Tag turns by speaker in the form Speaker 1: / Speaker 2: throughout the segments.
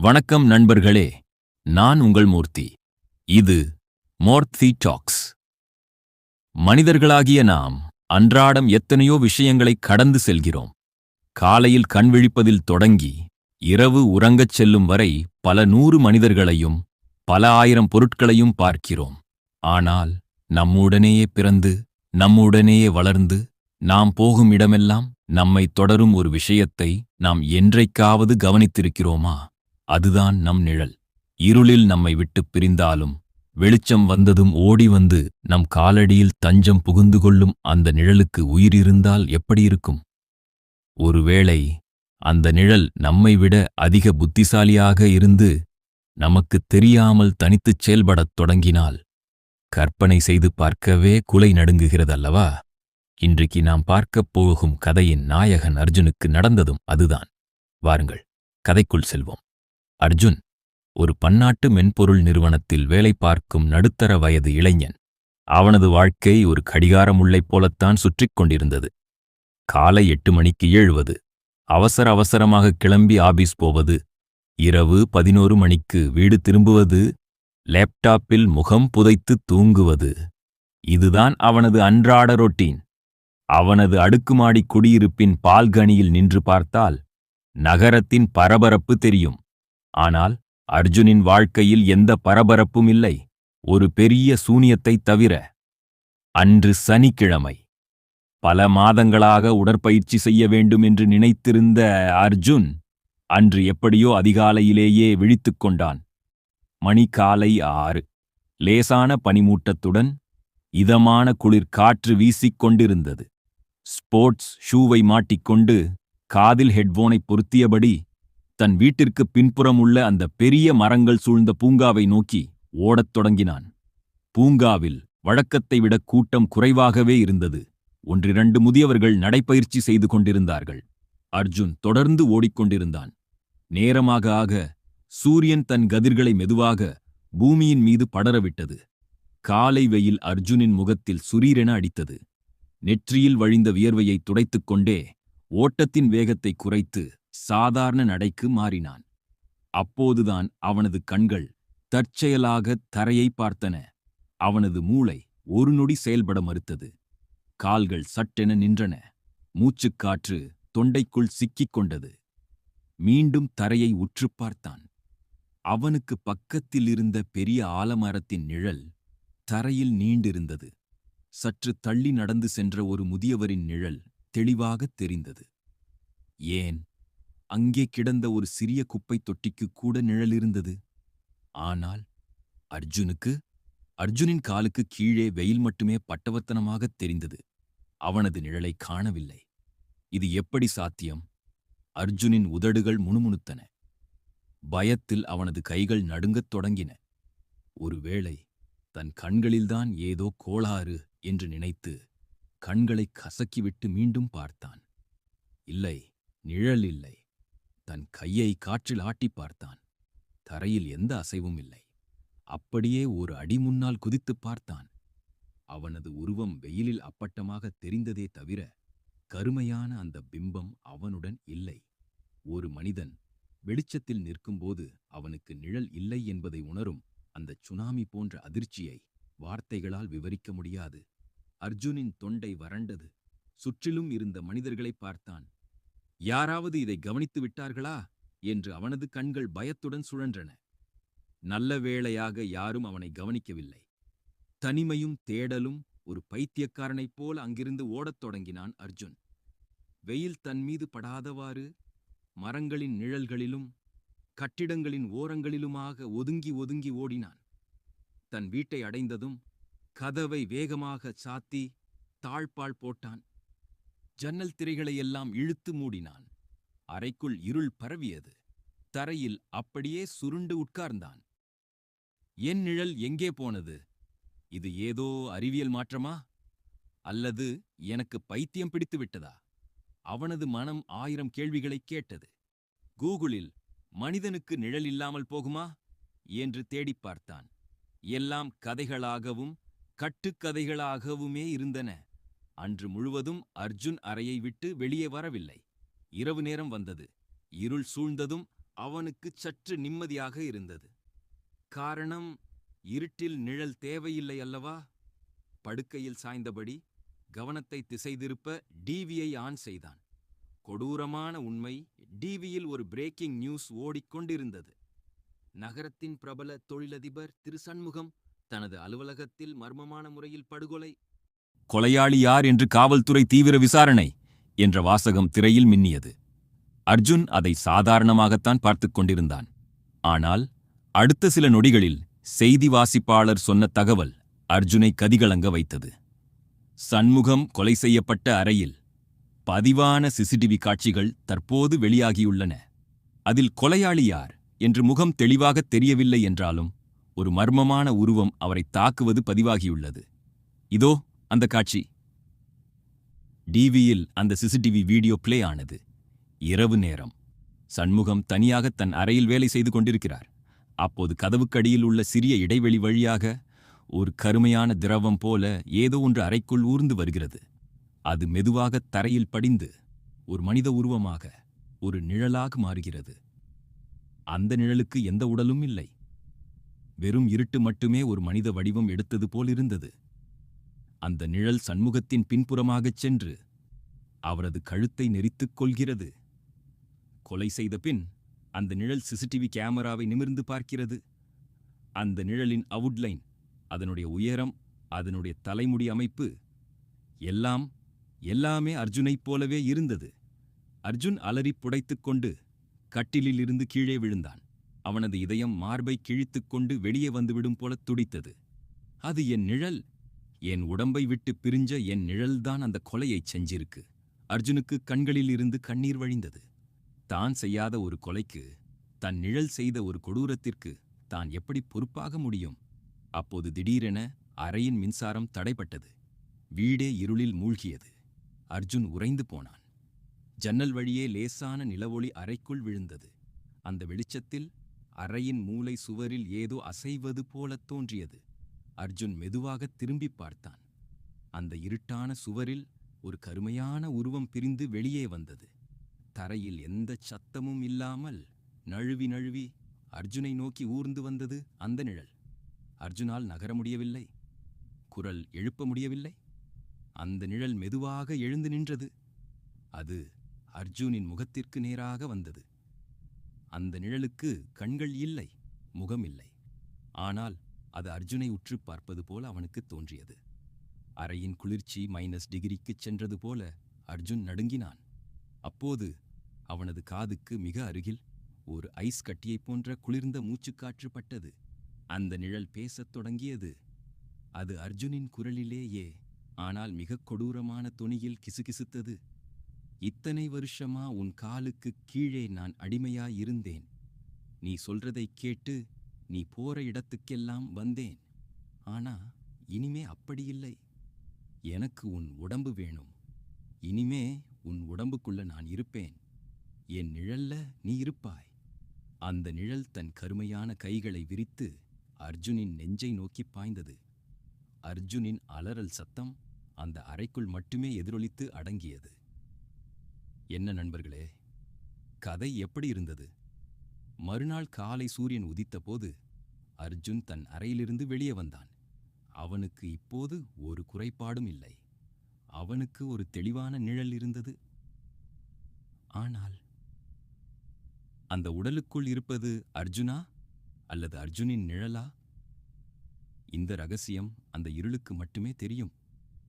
Speaker 1: வணக்கம் நண்பர்களே, நான் உங்கள் மூர்த்தி. இது மூர்த்தி டாக்ஸ். மனிதர்களாகிய நாம் அன்றாடம் எத்தனையோ விஷயங்களை கடந்து செல்கிறோம். காலையில் கண் விழிப்பதில் தொடங்கி இரவு உறங்கச் செல்லும் வரை பல 100 மனிதர்களையும் பல ஆயிரம் பொருட்களையும் பார்க்கிறோம். ஆனால் நம்முடனேயே பிறந்து நம்முடனேயே வளர்ந்து நாம் போகும் இடமெல்லாம் நம்மை தொடரும் ஒரு விஷயத்தை நாம் என்றைக்காவது கவனித்திருக்கிறோமா? அதுதான் நம் நிழல். இருளில் நம்மை விட்டுப் பிரிந்தாலும் வெளிச்சம் வந்ததும் ஓடி வந்து நம் காலடியில் தஞ்சம் புகுந்து கொள்ளும் அந்த நிழலுக்கு உயிர் இருந்தால் எப்படி இருக்கும்? ஒருவேளை அந்த நிழல் நம்மை விட அதிக புத்திசாலியாக இருந்து நமக்குத் தெரியாமல் தனித்துச் செயல்படத் தொடங்கினால் கற்பனை செய்து பார்க்கவே குலை நடுங்குகிறதல்லவா? இன்றைக்கு நாம் பார்க்கப் போகும் கதையின் நாயகன் அர்ஜுனுக்கு நடந்ததும் அதுதான். வாருங்கள், கதைக்குள் செல்வோம். அர்ஜுன் ஒரு பன்னாட்டு மென்பொருள் நிறுவனத்தில் வேலை பார்க்கும் நடுத்தர வயது இளைஞன். அவனது வாழ்க்கை ஒரு கடிகாரமுள்ளைப் போலத்தான் சுற்றிக் கொண்டிருந்தது. காலை 8 மணிக்கு எழுவது, அவசரமாக கிளம்பி ஆபீஸ் போவது, இரவு 11 மணிக்கு வீடு திரும்புவது, லேப்டாப்பில் முகம் புதைத்து தூங்குவது. இதுதான் அவனது அன்றாட ரொட்டீன். அவனது அடுக்குமாடி குடியிருப்பின் பால்கனியில் நின்று பார்த்தால் நகரத்தின் பரபரப்பு தெரியும். ஆனால் அர்ஜுனின் வாழ்க்கையில் எந்த பரபரப்பும் இல்லை, ஒரு பெரிய சூனியத்தைத் தவிர. அன்று சனிக்கிழமை. பல மாதங்களாக உடற்பயிற்சி செய்ய வேண்டும் என்று நினைத்திருந்த அர்ஜுன் அன்று எப்படியோ அதிகாலையிலேயே விழித்துக் கொண்டான். மணி காலை 6. லேசான பனிமூட்டத்துடன் இதமான குளிர் காற்று வீசிக் கொண்டிருந்தது. ஸ்போர்ட்ஸ் ஷூவை மாட்டிக்கொண்டு காதில் ஹெட்போனை பொருத்தியபடி தன் வீட்டிற்கு பின்புறம் உள்ள அந்த பெரிய மரங்கள் சூழ்ந்த பூங்காவை நோக்கி ஓடத் தொடங்கினான். பூங்காவில் வழக்கத்தை விட கூட்டம் குறைவாகவே இருந்தது. 1-2 முதியவர்கள் நடைப்பயிற்சி செய்து கொண்டிருந்தார்கள். அர்ஜுன் தொடர்ந்து ஓடிக்கொண்டிருந்தான். நேரமாக ஆக சூரியன் தன் கதிர்களை மெதுவாக பூமியின் மீது படரவிட்டது. காலை வெயில் அர்ஜுனின் முகத்தில் சுரீரென அடித்தது. நெற்றியில் வழிந்த வியர்வையை துடைத்துக் கொண்டே ஓட்டத்தின் வேகத்தை குறைத்து சாதாரண நடைக்கு மாறினான். அப்போதுதான் அவனது கண்கள் தற்செயலாக தரையை பார்த்தன. அவனது மூளை ஒரு நொடி செயல்பட மறுத்தது. கால்கள் சட்டென நின்றன. மூச்சுக்காற்று தொண்டைக்குள் சிக்கிக் கொண்டது. மீண்டும் தரையை உற்றுப் பார்த்தான். அவனுக்கு பக்கத்தில் இருந்த பெரிய ஆலமரத்தின் நிழல் தரையில் நீண்டிருந்தது. சற்று தள்ளி நடந்து சென்ற ஒரு முதியவரின் நிழல் தெளிவாகத் தெரிந்தது. ஏன், அங்கே கிடந்த ஒரு சிறிய குப்பைத் தொட்டிக்கு கூட நிழலிருந்தது. ஆனால் அர்ஜுனின் காலுக்கு கீழே வெயில் மட்டுமே பட்டவர்த்தனமாகத் தெரிந்தது. அவனது நிழலை காணவில்லை. இது எப்படி சாத்தியம்? அர்ஜுனின் உதடுகள் முணுமுணுத்தன. பயத்தில் அவனது கைகள் நடுங்கத் தொடங்கின. ஒருவேளை தன் கண்களில்தான் ஏதோ கோளாறு என்று நினைத்து கண்களை கசக்கிவிட்டு மீண்டும் பார்த்தான். இல்லை, நிழல் இல்லை. தன் கையை காற்றில் ஆட்டிப் பார்த்தான். தரையில் எந்த அசைவும் இல்லை. அப்படியே ஒரு அடி முன்னால் குதித்துப் பார்த்தான். அவனது உருவம் வெயிலில் அப்பட்டமாக தெரிந்ததே தவிர கருமையான அந்த பிம்பம் அவனுடன் இல்லை. ஒரு மனிதன் வெளிச்சத்தில் நிற்கும்போது அவனுக்கு நிழல் இல்லை என்பதை உணரும் அந்த சுனாமி போன்ற அதிர்ச்சியை வார்த்தைகளால் விவரிக்க முடியாது. அர்ஜுனின் தொண்டை வறண்டது. சுற்றிலும் இருந்த மனிதர்களை பார்த்தான். யாராவது இதை கவனித்து விட்டார்களா என்று அவனது கண்கள் பயத்துடன் சுழன்றன. நல்ல வேளையாக யாரும் அவனை கவனிக்கவில்லை. தனிமையும் தேடலும் ஒரு பைத்தியக்காரனைப் போல அங்கிருந்து ஓடத் தொடங்கினான் அர்ஜுன். வெயில் தன் மீது படாதவாறு மரங்களின் நிழல்களிலும் கட்டிடங்களின் ஓரங்களிலுமாக ஒதுங்கி ஒதுங்கி ஓடினான். தன் வீட்டை அடைந்ததும் கதவை வேகமாக சாத்தி தாழ்பாள் போட்டான். ஜன்னல் திரைகளையெல்லாம் இழுத்து மூடினான். அறைக்குள் இருள் பரவியது. தரையில் அப்படியே சுருண்டு உட்கார்ந்தான். என் நிழல் எங்கே போனது? இது ஏதோ அறிவியல் மாற்றமா? அல்லது எனக்கு பைத்தியம் பிடித்து விட்டதா? அவனது மனம் 1000 கேள்விகளைக் கேட்டது. கூகுளில் மனிதனுக்கு நிழல் இல்லாமல் போகுமா என்று தேடிப் பார்த்தான். எல்லாம் கதைகளாகவும் கட்டுக்கதைகளாகவுமே இருந்தன. அன்று முழுவதும் அர்ஜுன் அறையை விட்டு வெளியே வரவில்லை. இரவு நேரம் வந்தது. இருள் சூழ்ந்ததும் அவனுக்கு சற்று நிம்மதியாக இருந்தது. காரணம், இருட்டில் நிழல் தேவையில்லை அல்லவா? படுக்கையில் சாய்ந்தபடி கவனத்தை திசை திருப்ப டிவியை ஆன் செய்தான். கொடூரமான உண்மை, டிவியில் ஒரு பிரேக்கிங் நியூஸ் ஓடிக்கொண்டிருந்தது. நகரத்தின் பிரபல தொழிலதிபர் திரு சண்முகம் தனது அலுவலகத்தில் மர்மமான முறையில் படுகொலை. கொலையாளி யார் என்று காவல்துறை தீவிர விசாரணை என்ற வாசகம் திரையில் மின்னியது. அர்ஜுன் அதை சாதாரணமாகத்தான் பார்த்துக் கொண்டிருந்தான். ஆனால் அடுத்த சில நொடிகளில் செய்தி வாசிப்பாளர் சொன்ன தகவல் அர்ஜுனை கதிகலங்க வைத்தது. சண்முகம் கொலை செய்யப்பட்ட அறையில் பதிவான சிசிடிவி காட்சிகள் தற்போது வெளியாகியுள்ளன. அதில் கொலையாளி யார் என்று முகம் தெளிவாக தெரியவில்லை என்றாலும் ஒரு மர்மமான உருவம் அவரை தாக்குவது பதிவாகியுள்ளது. இதோ அந்த காட்சி. டிவியில் அந்த சிசிடிவி வீடியோ பிளே ஆனது. இரவு நேரம். சண்முகம் தனியாக தன் அறையில் வேலை செய்து கொண்டிருக்கிறார். அப்போது கதவுக்கடியில் உள்ள சிறிய இடைவெளி வழியாக ஒரு கருமையான திரவம் போல ஏதோ ஒன்று அறைக்குள் ஊர்ந்து வருகிறது. அது மெதுவாக தரையில் படிந்து ஒரு மனித உருவமாக, ஒரு நிழலாக மாறுகிறது. அந்த நிழலுக்கு எந்த உடலும் இல்லை. வெறும் இருட்டு மட்டுமே ஒரு மனித வடிவம் எடுத்தது போலிருந்தது. அந்த நிழல் சண்முகத்தின் பின்புறமாகச் சென்று அவரது கழுத்தை நெரித்துக் கொள்கிறது. கொலை செய்த பின் அந்த நிழல் சிசிடிவி கேமராவை நிமிர்ந்து பார்க்கிறது. அந்த நிழலின் அவுட்லைன், அதனுடைய உயரம், அதனுடைய தலைமுடி அமைப்பு, எல்லாமே அர்ஜுனைப் போலவே இருந்தது. அர்ஜுன் அலறி புடைத்துக் கொண்டு கட்டிலில் இருந்து கீழே விழுந்தான். அவனது இதயம் மார்பை கிழித்துக் கொண்டு வெளியே வந்துவிடும் போல துடித்தது. அது என் நிழல், என் உடம்பை விட்டு பிரிஞ்ச என் நிழல்தான் அந்த கொலையைச் செஞ்சிருக்கு. அர்ஜுனுக்கு கண்களில் இருந்து கண்ணீர் வழிந்தது. தான் செய்யாத ஒரு கொலைக்கு, தன் நிழல் செய்த ஒரு கொடூரத்திற்கு தான் எப்படி பொறுப்பாக முடியும்? அப்போது திடீரென அறையின் மின்சாரம் தடைப்பட்டது. வீடே இருளில் மூழ்கியது. அர்ஜுன் உறைந்து போனான். ஜன்னல் வழியே லேசான நிலவொளி அறைக்குள் விழுந்தது. அந்த வெளிச்சத்தில் அறையின் மூலை சுவரில் ஏதோ அசைவது போலத் தோன்றியது. அர்ஜுன் மெதுவாக திரும்பி பார்த்தான். அந்த இருட்டான சுவரில் ஒரு கருமையான உருவம் பிரிந்து வெளியே வந்தது. தரையில் எந்த சத்தமும் இல்லாமல் நழுவி நழுவி அர்ஜுனை நோக்கி ஊர்ந்து வந்தது அந்த நிழல். அர்ஜுனால் நகர முடியவில்லை. குரல் எழுப்ப முடியவில்லை. அந்த நிழல் மெதுவாக எழுந்து நின்றது. அது அர்ஜுனின் முகத்திற்கு நேராக வந்தது. அந்த நிழலுக்கு கண்கள் இல்லை, முகம் இல்லை. ஆனால் அது அர்ஜுனை உற்று பார்ப்பது போல அவனுக்கு தோன்றியது. அறையின் குளிர்ச்சி -டிகிரிக்குச் சென்றது போல அர்ஜுன் நடுங்கினான். அப்போது அவனது காதுக்கு மிக அருகில் ஒரு ஐஸ் கட்டியைப் போன்ற குளிர்ந்த மூச்சுக்காற்று பட்டது. அந்த நிழல் பேசத் தொடங்கியது. அது அர்ஜுனின் குரலிலேயே, ஆனால் மிகக் கொடூரமான தொனியில் கிசுகிசுத்தது. இத்தனை வருஷமா உன் காலுக்கு கீழே நான் அடிமையாயிருந்தேன். நீ சொல்றதைக் கேட்டு நீ போற இடத்துக்கெல்லாம் வந்தேன். ஆனா இனிமே அப்படி இல்லை. எனக்கு உன் உடம்பு வேணும். இனிமே உன் உடம்புக்குள்ள நான் இருப்பேன். என் நிழல்ல நீ இருப்பாய். அந்த நிழல் தன் கருமையான கைகளை விரித்து அர்ஜுனின் நெஞ்சை நோக்கி பாய்ந்தது. அர்ஜுனின் அலறல் சத்தம் அந்த அறைக்குள் மட்டுமே எதிரொலித்து அடங்கியது. என்ன நண்பர்களே, கதை எப்படி இருந்தது? மறுநாள் காலை சூரியன் உதித்தபோது அர்ஜுன் தன் அறையிலிருந்து வெளியே வந்தான். அவனுக்கு இப்போது ஒரு குறைபாடும் இல்லை. அவனுக்கு ஒரு தெளிவான நிழல் இருந்தது. ஆனால் அந்த உடலுக்குள் இருப்பது அர்ஜுனா அல்லது அர்ஜுனின் நிழலா? இந்த ரகசியம் அந்த இருளுக்கு மட்டுமே தெரியும்.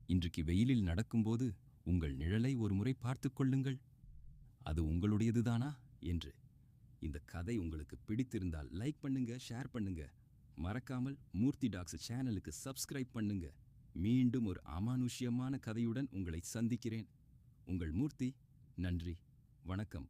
Speaker 1: இன்றைக்கு வெயிலில் நடக்கும்போது உங்கள் நிழலை ஒரு முறை பார்த்துக் கொள்ளுங்கள். அது உங்களுடையதுதானா என்று. இந்த கதை உங்களுக்கு பிடித்திருந்தால் லைக் பண்ணுங்க, ஷேர் பண்ணுங்க. மறக்காமல் மூர்த்தி டாக்ஸ் சேனலுக்கு சப்ஸ்கிரைப் பண்ணுங்க. மீண்டும் ஒரு அமானுஷ்யமான கதையுடன் உங்களை சந்திக்கிறேன். உங்கள் மூர்த்தி. நன்றி, வணக்கம்.